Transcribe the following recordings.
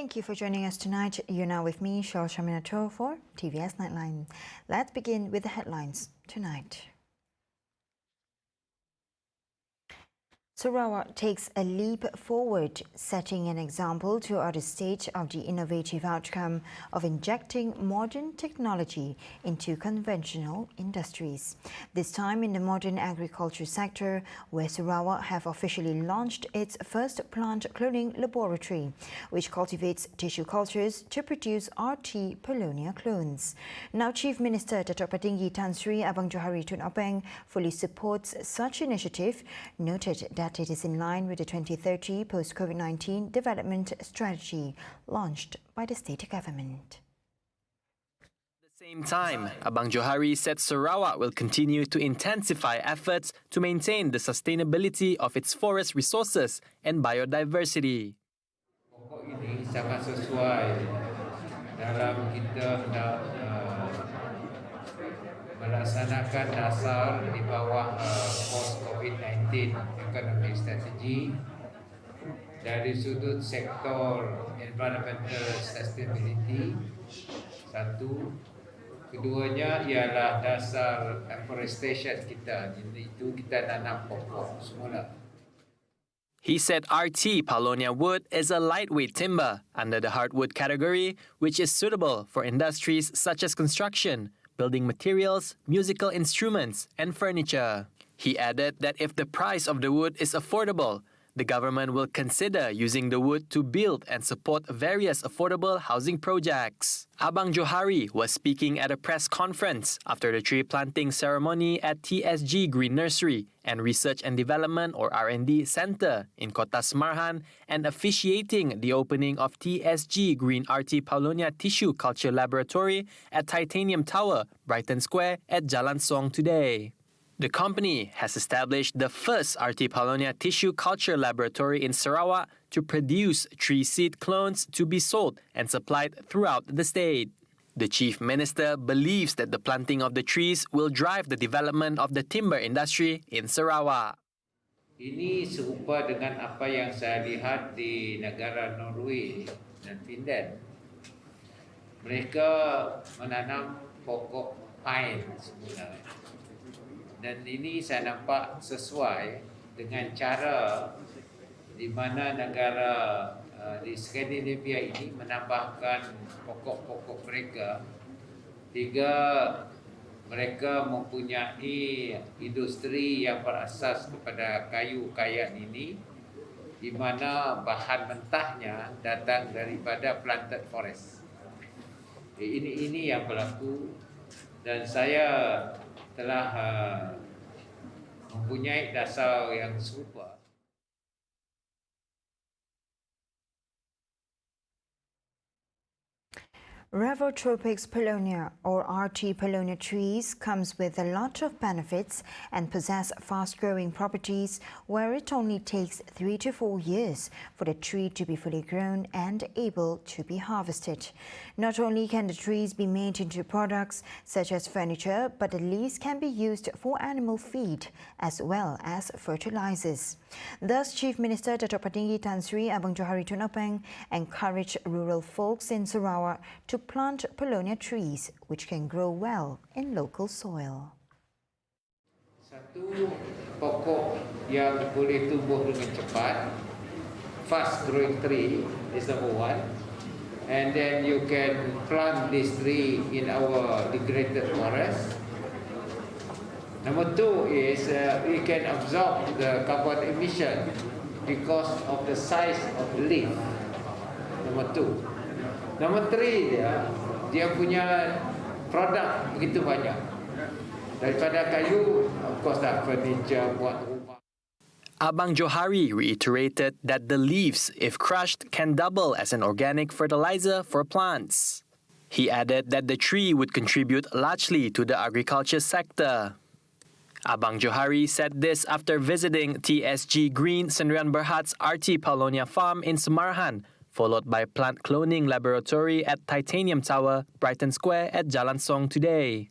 Thank you for joining us tonight. You're now with me, Shal Shaminato for TVS Nightline. Let's begin with the headlines tonight. Sarawak takes a leap forward, setting an example to other states of the innovative outcome of injecting modern technology into conventional industries. This time in the modern agriculture sector, where Sarawak have officially launched its first plant cloning laboratory, which cultivates tissue cultures to produce RT Paulownia clones. Now, Chief Minister Datuk Patinggi Tan Sri Abang Johari Tun Openg fully supports such initiative, noted that it is in line with the 2030 post-COVID-19 development strategy launched by the state government. At the same time, Abang Johari said Sarawak will continue to intensify efforts to maintain the sustainability of its forest resources and biodiversity. Pokok ini sangat sesuai dalam kita nak melaksanakan dasar di bawah post-COVID-19 economic strategy dari sudut sektor environmental sustainability. Satu, keduanya ialah dasar afforestation kita, itu kita nanam pokok semula. He said RT Paulownia wood is a lightweight timber under the hardwood category, which is suitable for industries such as construction, building materials, musical instruments, and furniture. He added that if the price of the wood is affordable, the government will consider using the wood to build and support various affordable housing projects. Abang Johari was speaking at a press conference after the tree planting ceremony at TSG Green Nursery and Research and Development or R&D Centre in Kota Semarhan and officiating the opening of TSG Green RT Paulownia Tissue Culture Laboratory at Titanium Tower, Brighton Square at Jalan Song today. The company has established the first RT Paulownia Tissue Culture Laboratory in Sarawak to produce tree seed clones to be sold and supplied throughout the state. The Chief Minister believes that the planting of the trees will drive the development of the timber industry in Sarawak. Ini serupa dengan apa yang saya lihat di negara Norway dan Finland. Mereka menanam pokok pine semula. Dan ini saya nampak sesuai dengan cara di mana negara di Skandinavia ini menambahkan pokok-pokok mereka hingga mereka mempunyai industri yang berasas kepada kayu kayan ini, di mana bahan mentahnya datang daripada planted forest. Ini yang berlaku dan saya telah mempunyai dasar yang serupa. Revotropics Paulownia or RT Paulownia trees comes with a lot of benefits and possess fast-growing properties where it only takes 3 to 4 years for the tree to be fully grown and able to be harvested. Not only can the trees be made into products such as furniture, but the leaves can be used for animal feed as well as fertilizers. Thus, Chief Minister Datuk Patinggi Tan Sri Abang Johari Tun Openg encouraged rural folks in Sarawak to plant Paulownia trees which can grow well in local soil. Satu pokok yang boleh tumbuh dengan cepat, fast growing tree is number one, and then you can plant this tree in our degraded forest. Number two is we can absorb the carbon emission because of the size of the leaf. Number two. Number three, dia punya produk begitu banyak. Daripada kayu, of course, furniture, buat rumah. Abang Johari reiterated that the leaves, if crushed, can double as an organic fertilizer for plants. He added that the tree would contribute largely to the agriculture sector. Abang Johari said this after visiting TSG Green Sendirian Berhad's RT Paulownia farm in Semarhan, followed by plant cloning laboratory at Titanium Tower, Brighton Square at Jalan Song today.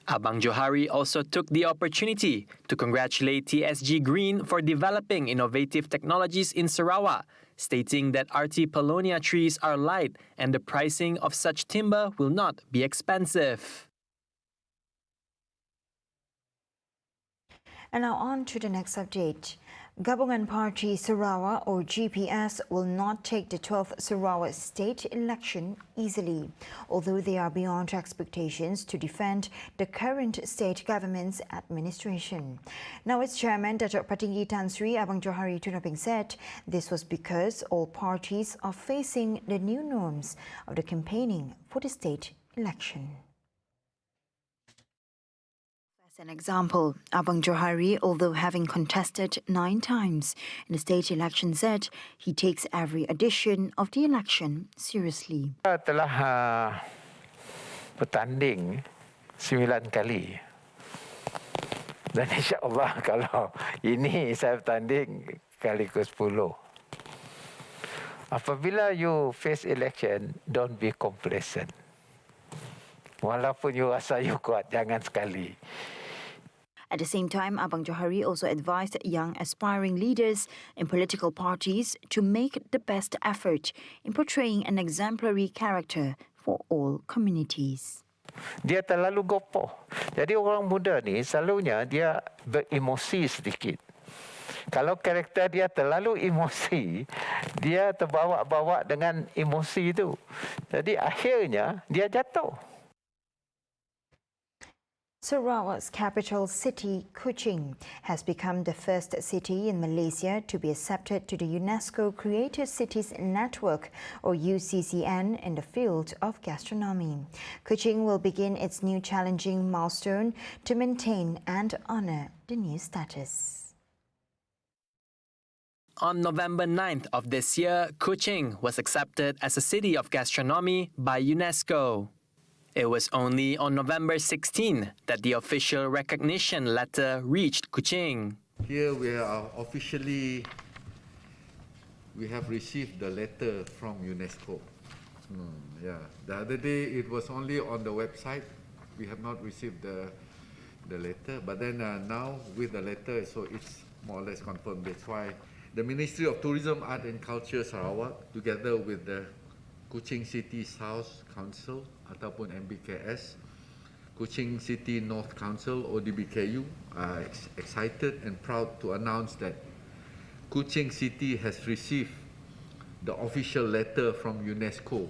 Abang Johari also took the opportunity to congratulate TSG Green for developing innovative technologies in Sarawak, stating that RT Paulownia trees are light and the pricing of such timber will not be expensive. And now on to the next update. Gabungan Party Sarawak or GPS will not take the 12th Sarawak state election easily, although they are beyond expectations to defend the current state government's administration. Now its chairman, Datuk Patinggi Tan Sri Abang Johari Tunaping said this was because all parties are facing the new norms of the campaigning for the state election. As an example, Abang Johari, although having contested 9 times in the state election, said he takes every edition of the election seriously. Telah bertanding 9 kali. Dan insya-Allah kalau ini saya bertanding kali ke-10. Apabila you face election, don't be complacent. Walaupun you rasa you kuat, jangan sekali. At the same time, Abang Johari also advised young aspiring leaders in political parties to make the best effort in portraying an exemplary character for all communities. Dia terlalu gopoh. Jadi orang muda ni selalunya dia beremosi sedikit. Kalau karakter dia terlalu emosi, dia terbawa-bawa dengan emosi itu. Jadi akhirnya dia jatuh. Sarawak's capital city, Kuching, has become the first city in Malaysia to be accepted to the UNESCO Creative Cities Network, or UCCN, in the field of gastronomy. Kuching will begin its new challenging milestone to maintain and honour the new status. On November 9th of this year, Kuching was accepted as a city of gastronomy by UNESCO. It was only on November 16 that the official recognition letter reached Kuching. Here we are officially, we have received the letter from UNESCO. Yeah, the other day it was only on the website. We have not received the letter, but then now with the letter, so it's more or less confirmed. That's why the Ministry of Tourism, Art and Culture Sarawak, together with the Kuching City South Council ataupun MBKS, Kuching City North Council ODBKU, are excited and proud to announce that Kuching City has received the official letter from UNESCO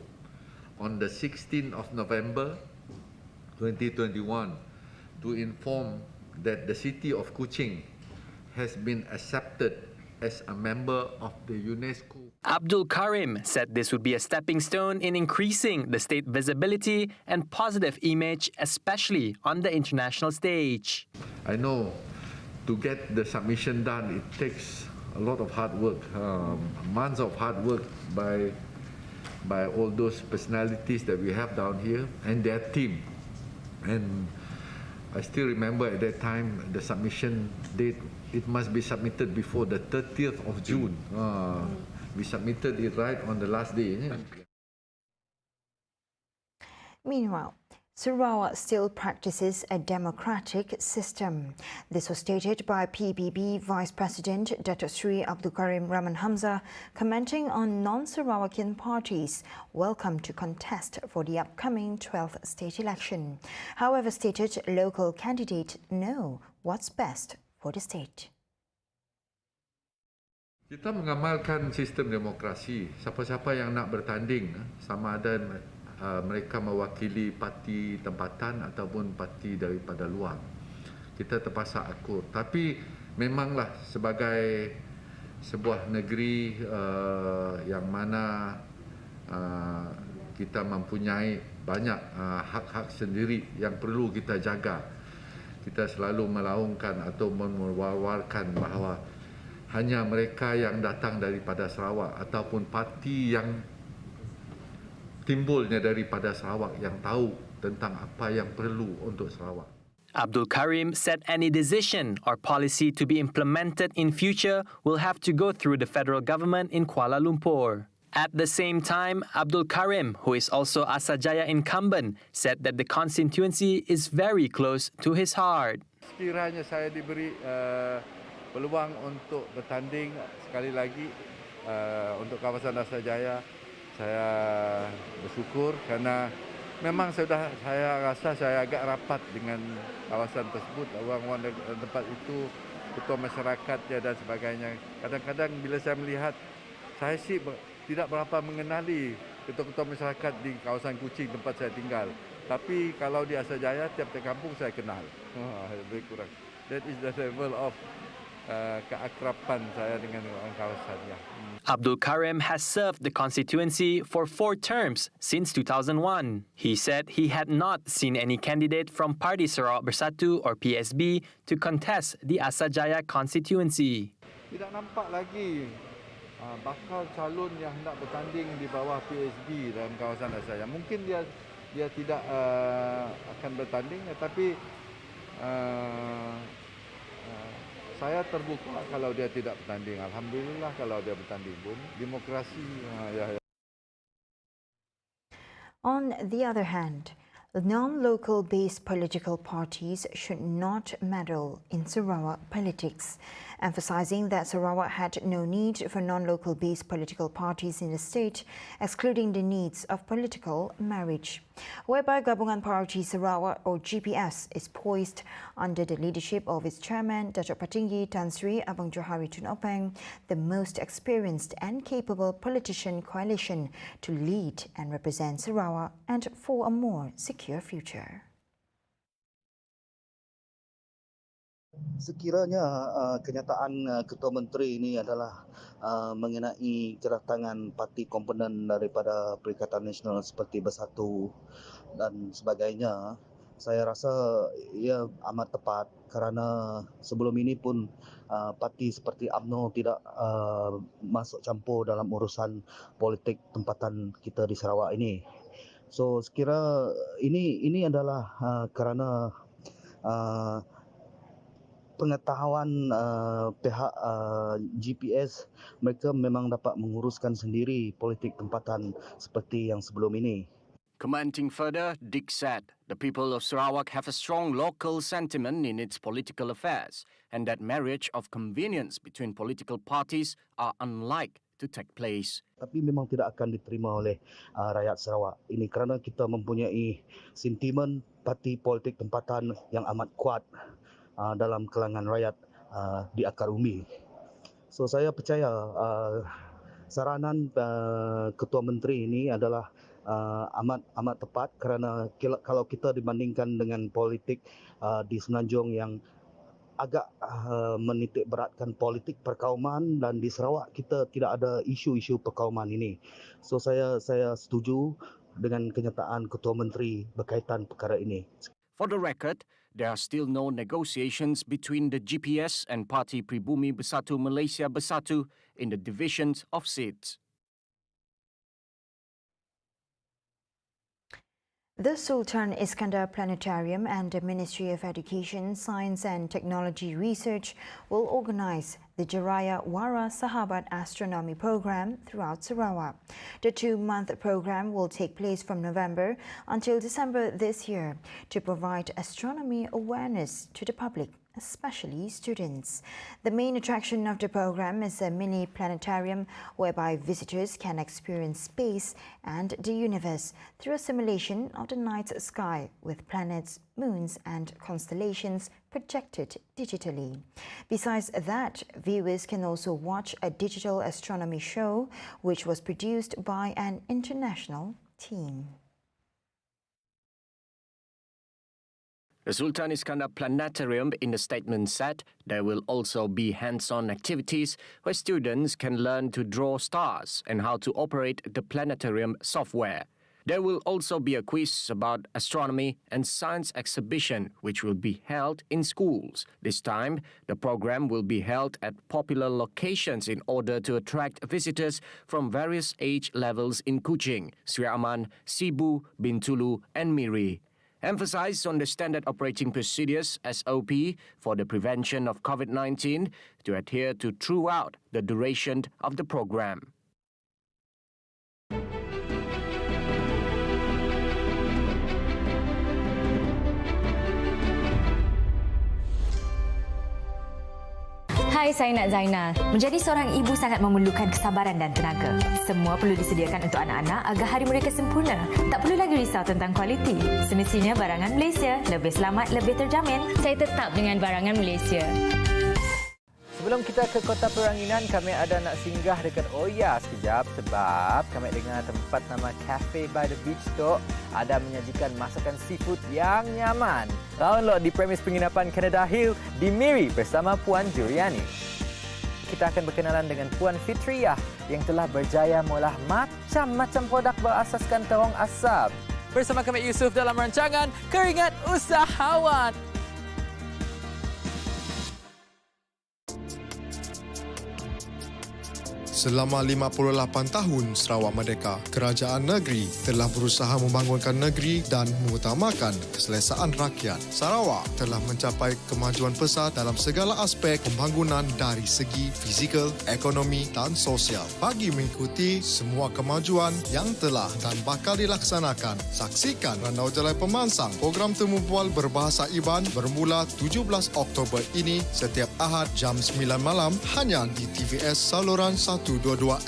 on the 16th of November 2021 to inform that the city of Kuching has been accepted as a member of the UNESCO. Abdul Karim said this would be a stepping stone in increasing the state visibility and positive image, especially on the international stage. I know to get the submission done, it takes a lot of hard work, months of hard work by all those personalities that we have down here and their team. And I still remember at that time the submission date, it must be submitted before the 30th of June. We submitted it right on the last day. Meanwhile, Sarawak still practices a democratic system. This was stated by PBB Vice President Datuk Sri Abdul Karim Rahman Hamzah, commenting on non-Sarawakian parties welcome to contest for the upcoming 12th state election. However, stated local candidates know what's best for the state. Kita mengamalkan sistem demokrasi. Siapa-siapa yang nak bertanding, sama ada mereka mewakili parti tempatan ataupun parti daripada luar, kita terpaksa akur. Tapi memanglah sebagai sebuah negeri yang mana kita mempunyai banyak hak-hak sendiri yang perlu kita jaga. Kita selalu melaungkan atau mewawarkan bahawa hanya mereka yang datang daripada Sarawak ataupun parti yang timbulnya daripada Sarawak yang tahu tentang apa yang perlu untuk Sarawak. Abdul Karim said any decision or policy to be implemented in future will have to go through the federal government in Kuala Lumpur. At the same time, Abdul Karim, who is also Asajaya incumbent, said that the constituency is very close to his heart. Sekiranya saya diberi peluang untuk bertanding sekali lagi, Untuk kawasan Dasar Jaya, saya bersyukur kerana memang saya rasa saya agak rapat dengan kawasan tersebut. Orang-orang tempat itu, ketua masyarakatnya dan sebagainya. Kadang-kadang bila saya melihat, saya sih tidak berapa mengenali ketua-ketua masyarakat di kawasan Kuching tempat saya tinggal. Tapi kalau di Dasar Jaya, tiap-tiap kampung saya kenal. Lebih kurang. That is the level of keakraban saya dengan orang kawasan. Ya. Abdul Karim has served the constituency for 4 terms since 2001. He said he had not seen any candidate from Parti Sarawak Bersatu or PSB to contest the Asar Jaya constituency. Tidak nampak lagi bakal calon yang hendak bertanding di bawah PSB dalam kawasan Asar Jaya. Mungkin dia tidak akan bertanding, tetapi saya terbuka kalau dia tidak bertanding. Alhamdulillah kalau dia bertanding pun. Demokrasi. On the other hand, non-local based political parties should not meddle in Sarawak politics, emphasizing that Sarawak had no need for non-local based political parties in the state, excluding the needs of political marriage, whereby Gabungan Parti Sarawak or GPS is poised under the leadership of its chairman, Datuk Patinggi Tan Sri Abang Johari Tun Openg, the most experienced and capable politician coalition to lead and represent Sarawak and for a more secure future. Sekiranya kenyataan Ketua Menteri ini adalah mengenai kedatangan parti komponen daripada Perikatan Nasional seperti Bersatu dan sebagainya, saya rasa ia amat tepat kerana sebelum ini pun parti seperti UMNO tidak masuk campur dalam urusan politik tempatan kita di Sarawak ini. So sekira ini adalah kerana pengetahuan pihak GPS, mereka memang dapat menguruskan sendiri politik tempatan seperti yang sebelum ini. Commenting further, Dick said the people of Sarawak have a strong local sentiment in its political affairs and that marriage of convenience between political parties are unlikely to take place. Tapi memang tidak akan diterima oleh rakyat Sarawak. Ini kerana kita mempunyai sentimen parti politik tempatan yang amat kuat dalam kalangan rakyat di akar umbi. So saya percaya saranan Ketua Menteri ini adalah amat tepat kerana kalau kita dibandingkan dengan politik di Semenanjung yang agak menitik beratkan politik perkauman, dan di Sarawak kita tidak ada isu-isu perkauman ini. So saya setuju dengan kenyataan Ketua Menteri berkaitan perkara ini. For the record, there are still no negotiations between the GPS and Parti Pribumi Bersatu Malaysia Bersatu in the divisions of seats. The Sultan Iskandar Planetarium and the Ministry of Education, Science and Technology Research will organize the JERAYA Wara Sahabat Astronomy program throughout Sarawak. The 2-month program will take place from November until December this year to provide astronomy awareness to the public, especially students. The main attraction of the program is a mini planetarium whereby visitors can experience space and the universe through a simulation of the night sky with planets, moons and constellations projected digitally. Besides that, viewers can also watch a digital astronomy show which was produced by an international team. The Sultan Iskandar Planetarium in the statement said there will also be hands-on activities where students can learn to draw stars and how to operate the planetarium software. There will also be a quiz about astronomy and science exhibition which will be held in schools. This time, the program will be held at popular locations in order to attract visitors from various age levels in Kuching, Sri Aman, Sibu, Bintulu and Miri. Emphasize on the standard operating procedures SOP for the prevention of COVID-19 to adhere to throughout the duration of the program. Hai, saya Nak Zainal. Menjadi seorang ibu sangat memerlukan kesabaran dan tenaga. Semua perlu disediakan untuk anak-anak agar hari mereka sempurna. Tak perlu lagi risau tentang kualiti. Semestinya barangan Malaysia lebih selamat, lebih terjamin. Saya tetap dengan barangan Malaysia. Sebelum kita ke Kota Peranginan, kami ada nak singgah dekat Oya sekejap sebab kami dengar tempat nama Cafe by the Beach tu ada menyajikan masakan seafood yang nyaman. Download di premis penginapan Canada Hill di Miri bersama Puan Juriani. Kita akan berkenalan dengan Puan Fitriah yang telah berjaya mengolah macam-macam produk berasaskan terong asap. Bersama kami Yusuf dalam rancangan Keringat Usahawan. Selama 58 tahun Sarawak Merdeka, kerajaan negeri telah berusaha membangunkan negeri dan mengutamakan keselesaan rakyat. Sarawak telah mencapai kemajuan pesat dalam segala aspek pembangunan dari segi fizikal, ekonomi dan sosial. Bagi mengikuti semua kemajuan yang telah dan bakal dilaksanakan, saksikan Randau Jalai Pemansang program temu bual berbahasa Iban bermula 17 Oktober ini setiap Ahad jam 9 malam hanya di TVS saluran 122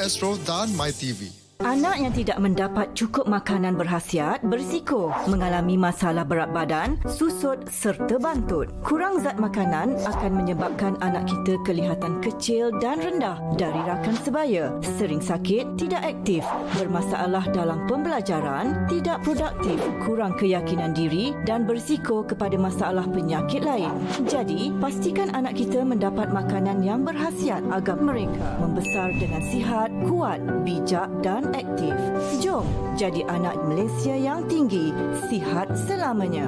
Astro dan MyTV. Anak yang tidak mendapat cukup makanan berkhasiat berisiko mengalami masalah berat badan, susut serta bantut. Kurang zat makanan akan menyebabkan anak kita kelihatan kecil dan rendah dari rakan sebaya, sering sakit, tidak aktif, bermasalah dalam pembelajaran, tidak produktif, kurang keyakinan diri dan berisiko kepada masalah penyakit lain. Jadi, pastikan anak kita mendapat makanan yang berkhasiat agar mereka membesar dengan sihat, kuat, bijak dan aktif. Jom jadi anak Malaysia yang tinggi, sihat selamanya.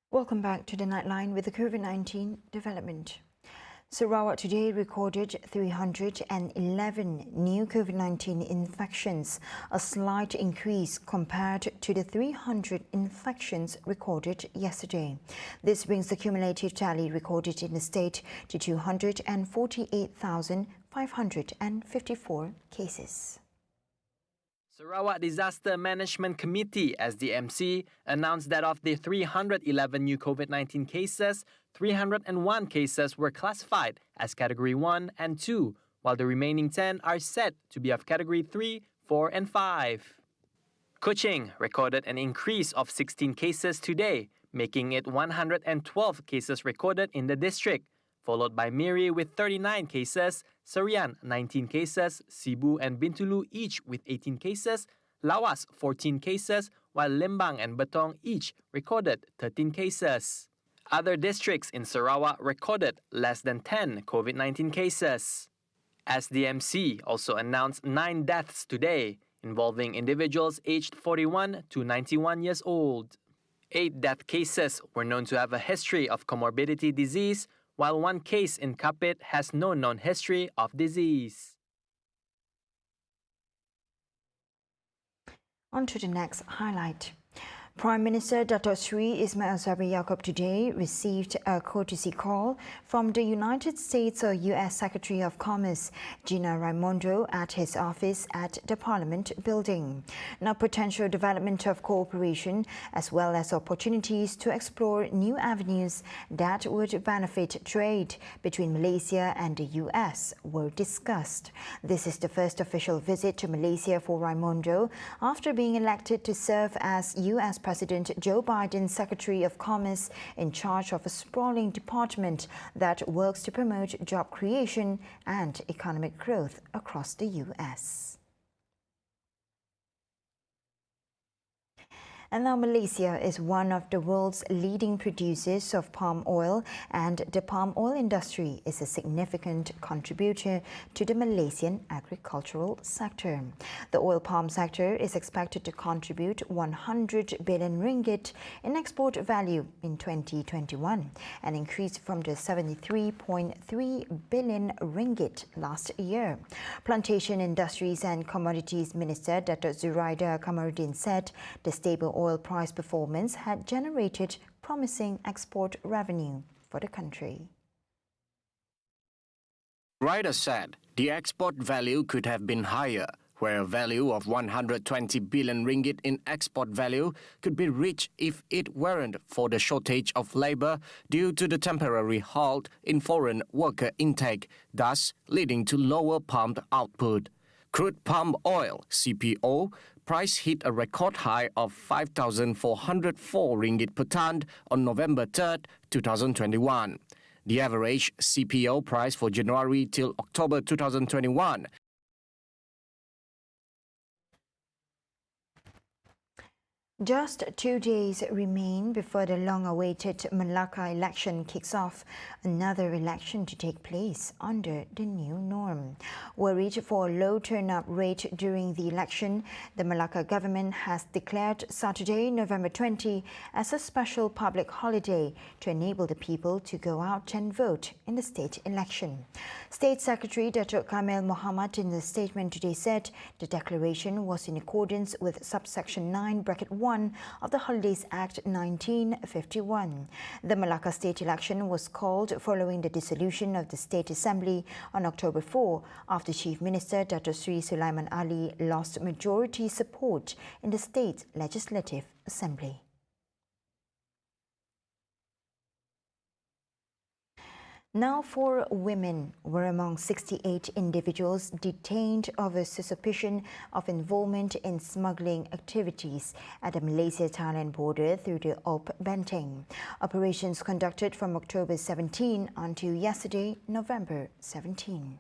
Welcome back to the Nightline with the COVID-19 development. Sarawak today recorded 311 new COVID-19 infections, a slight increase compared to the 300 infections recorded yesterday. This brings the cumulative tally recorded in the state to 248,554 cases. Sarawak Disaster Management Committee, SDMC, announced that of the 311 new COVID-19 cases, 301 cases were classified as Category 1 and 2, while the remaining 10 are said to be of Category 3, 4 and 5. Kuching recorded an increase of 16 cases today, making it 112 cases recorded in the district, followed by Miri with 39 cases, Serian 19 cases, Sibu and Bintulu each with 18 cases, Lawas 14 cases, while Lembang and Betong each recorded 13 cases. Other districts in Sarawak recorded less than 10 COVID-19 cases. SDMC also announced 9 deaths today, involving individuals aged 41 to 91 years old. 8 death cases were known to have a history of comorbidity disease, while 1 case in Kapit has no known history of disease. On to the next highlight. Prime Minister Dato' Sri Ismail Sabri Yaakob today received a courtesy call from the United States or U.S. Secretary of Commerce, Gina Raimondo, at his office at the Parliament building. Now, potential development of cooperation as well as opportunities to explore new avenues that would benefit trade between Malaysia and the U.S. were discussed. This is the first official visit to Malaysia for Raimondo after being elected to serve as U.S. President Joe Biden's Secretary of Commerce in charge of a sprawling department that works to promote job creation and economic growth across the U.S. And now Malaysia is one of the world's leading producers of palm oil, and the palm oil industry is a significant contributor to the Malaysian agricultural sector. The oil palm sector is expected to contribute 100 billion ringgit in export value in 2021, an increase from the 73.3 billion ringgit last year. Plantation Industries and Commodities Minister Dr. Zuraida Kamaruddin said the stable oil price performance had generated promising export revenue for the country. Writer said the export value could have been higher, where a value of 120 billion ringgit in export value could be reached if it weren't for the shortage of labor due to the temporary halt in foreign worker intake, thus leading to lower palm output. Crude palm oil, CPO, price hit a record high of 5,404 ringgit per ton on November 3, 2021. The average CPO price for January till October 2021 Just 2 days remain before the long-awaited Melaka election kicks off, another election to take place under the new norm. Worried for a low turnout rate during the election, the Melaka government has declared Saturday, November 20, as a special public holiday to enable the people to go out and vote in the state election. State Secretary Datuk Kamil Mohamad in the statement today said the declaration was in accordance with subsection 9(1) of the Holidays Act 1951. The Melaka state election was called following the dissolution of the State Assembly on October 4 after Chief Minister Datuk Sri Sulaiman Ali lost majority support in the State Legislative Assembly. Now, 4 women were among 68 individuals detained over suspicion of involvement in smuggling activities at the Malaysia-Thailand border through the Op Benteng. Operations conducted from October 17 until yesterday, November 17.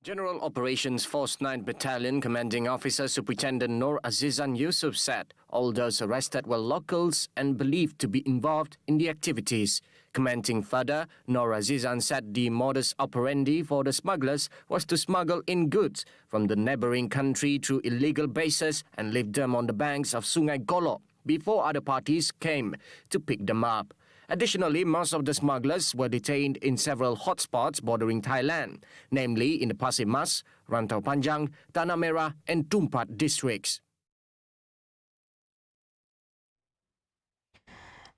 General Operations Force 9 Battalion Commanding Officer Superintendent Nur Azizan Yusuf said all those arrested were locals and believed to be involved in the activities. Commenting further, Nur Azizan said the modus operandi for the smugglers was to smuggle in goods from the neighbouring country through illegal bases and leave them on the banks of Sungai Golok before other parties came to pick them up. Additionally, most of the smugglers were detained in several hotspots bordering Thailand, namely in the Pasir Mas, Rantau Panjang, Tanah Merah and Tumpat districts.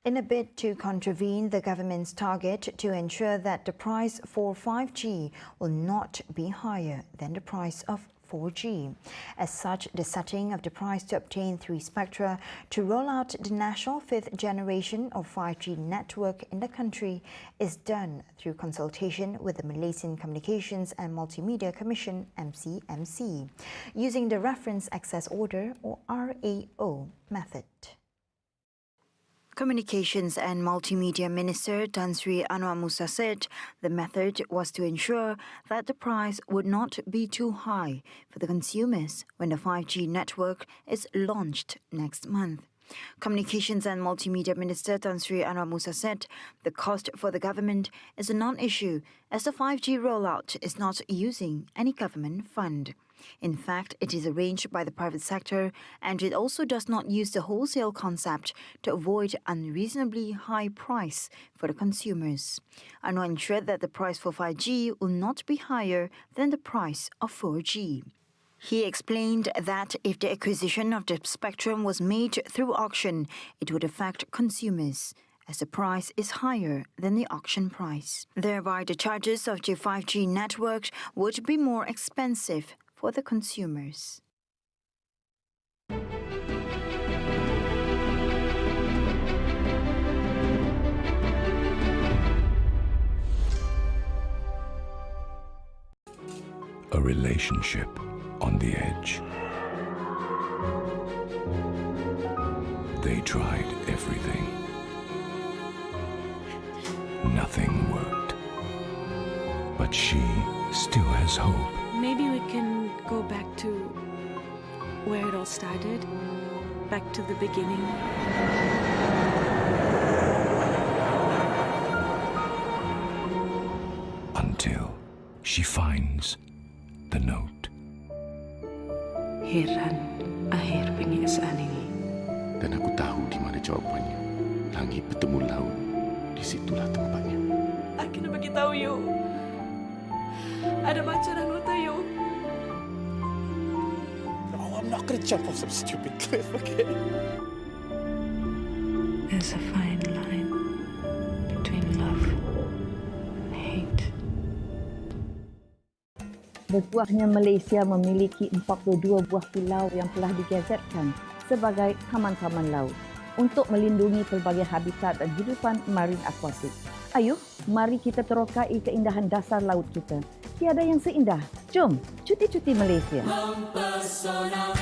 In a bid to contravene the government's target to ensure that the price for 5G will not be higher than the price of 4G. As such, the setting of the price to obtain 3 spectra to roll out the national 5th generation of 5G network in the country is done through consultation with the Malaysian Communications and Multimedia Commission (MCMC), using the Reference Access Order or RAO method. Communications and Multimedia Minister Tan Sri Anwar Musa said the method was to ensure that the price would not be too high for the consumers when the 5G network is launched next month. Communications and Multimedia Minister Tan Sri Anwar Musa said the cost for the government is a non-issue as the 5G rollout is not using any government fund. In fact, it is arranged by the private sector and it also does not use the wholesale concept to avoid unreasonably high price for the consumers. Anwar ensured that the price for 5G will not be higher than the price of 4G. He explained that if the acquisition of the spectrum was made through auction, it would affect consumers, as the price is higher than the auction price. Thereby, the charges of the 5G network would be more expensive for the consumers. A relationship on the edge. They tried everything. Nothing worked. But she still has hope. Maybe we can go back to where it all started, back to the beginning. Until she finds the note. Heran akhir penyiasaan ini. Dan aku tahu di mana jawabannya. Langit bertemu laut, disitulah tempatnya. I kena bagi tahu you. Ada macam orang nota you. No, I'm not going to jump off some stupid cliff, okay? There's a fine line between love Bertuahnya Malaysia memiliki 42 buah pulau yang telah digazetkan sebagai taman-taman laut untuk melindungi pelbagai habitat dan hidupan marin akuatik. Ayuh, mari kita terokai keindahan dasar laut kita. Tiada yang seindah. Jom, cuti-cuti Malaysia. Mempesona.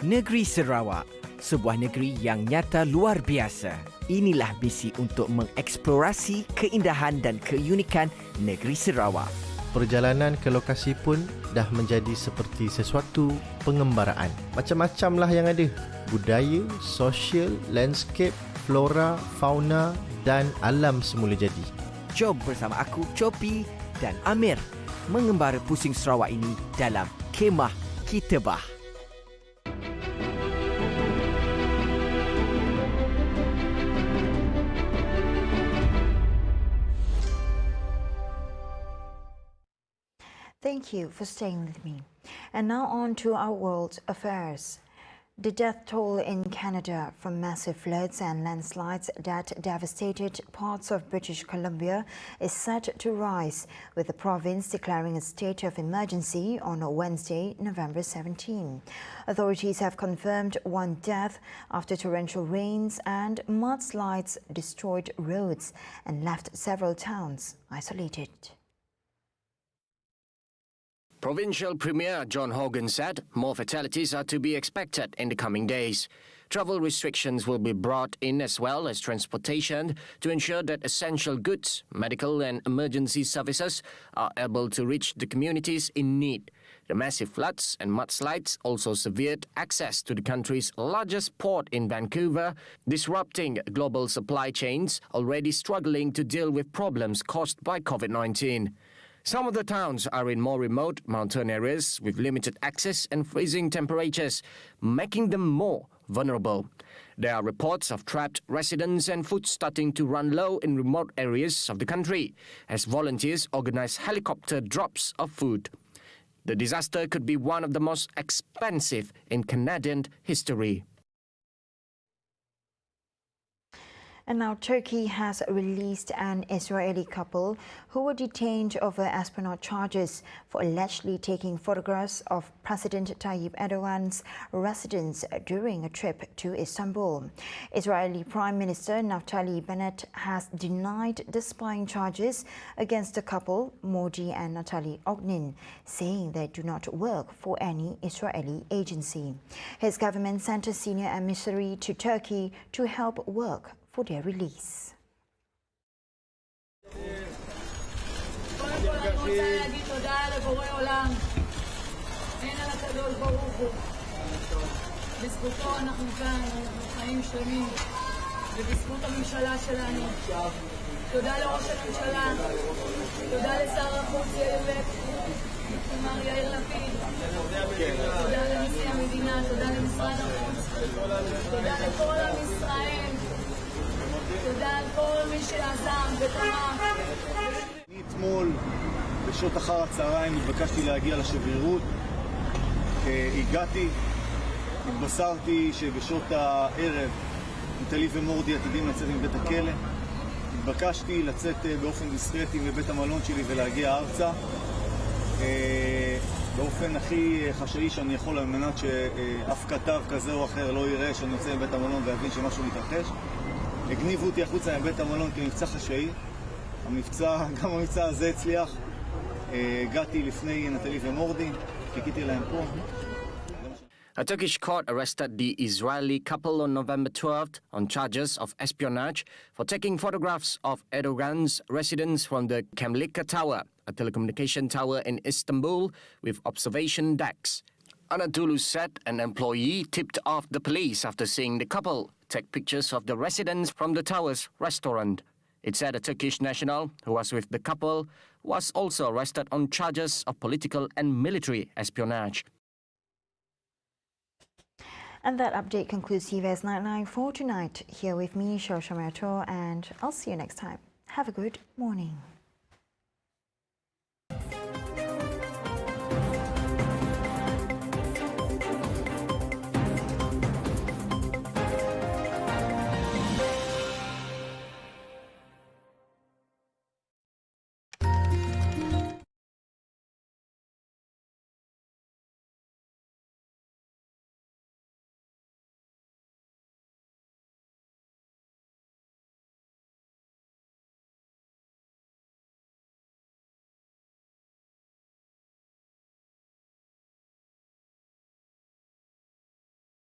Negeri Sarawak, sebuah negeri yang nyata luar biasa. Inilah misi untuk mengeksplorasi keindahan dan keunikan negeri Sarawak. Perjalanan ke lokasi pun dah menjadi seperti sesuatu pengembaraan. Macam-macam lah yang ada. Budaya, sosial, landscape, flora, fauna dan alam semula jadi. Jom bersama aku, Chopi dan Amir mengembara pusing Sarawak ini dalam Kemah Kita Bah. Thank you for staying with me. And now on to our world affairs. The death toll in Canada from massive floods and landslides that devastated parts of British Columbia is set to rise, with the province declaring a state of emergency on Wednesday, November 17. Authorities have confirmed one death after torrential rains and mudslides destroyed roads and left several towns isolated. Provincial Premier John Hogan said more fatalities are to be expected in the coming days. Travel restrictions will be brought in as well as transportation to ensure that essential goods, medical and emergency services are able to reach the communities in need. The massive floods and mudslides also severed access to the country's largest port in Vancouver, disrupting global supply chains already struggling to deal with problems caused by COVID-19. Some of the towns are in more remote mountain areas with limited access and freezing temperatures, making them more vulnerable. There are reports of trapped residents and food starting to run low in remote areas of the country as volunteers organize helicopter drops of food. The disaster could be one of the most expensive in Canadian history. And now Turkey has released an Israeli couple who were detained over espionage charges for allegedly taking photographs of President Tayyip Erdogan's residence during a trip to Istanbul. Israeli Prime Minister Naftali Bennett has denied the spying charges against the couple, Modi and Natalie Ognin, saying they do not work for any Israeli agency. His government sent a senior emissary to Turkey to help work for their release. מר יאיר לפיד, תודה לנשיא המדינה, תודה למשרד החוץ, תודה לכל עם ישראל, תודה לכל מי שעזר ותמך. אתמול בשעות אחר הצהריים התבקשתי להגיע לשגרירות. הגעתי, התבשרתי שבשעות הערב נטלי ומורדי עתידים לצאת מבית הכלא. התבקשתי לצאת באופן דיסקרטי מבית המלון שלי ולהגיע ארצה. באופן הכי חשאי שאני יכול, על מנת שאף כתב כזה או אחר לא יראה שאני יוצא מבית המלון ויבין שמשהו מתרחש. הגניבו אותי החוצה מבית המלון כמבצע חשאי. גם המבצע הזה הצליח. הגעתי לפני נטלי ומורדי, חיכיתי להם פה. A Turkish court arrested the Israeli couple on November 12th on charges of espionage for taking photographs of Erdogan's residence from the MELAKA Tower, a telecommunication tower in Istanbul with observation decks. Anadolu said an employee tipped off the police after seeing the couple take pictures of the residents from the tower's restaurant. It said a Turkish national who was with the couple was also arrested on charges of political and military espionage. And that update concludes TVS Nightline for tonight. Here with me, Shosha Mato, and I'll see you next time. Have a good morning.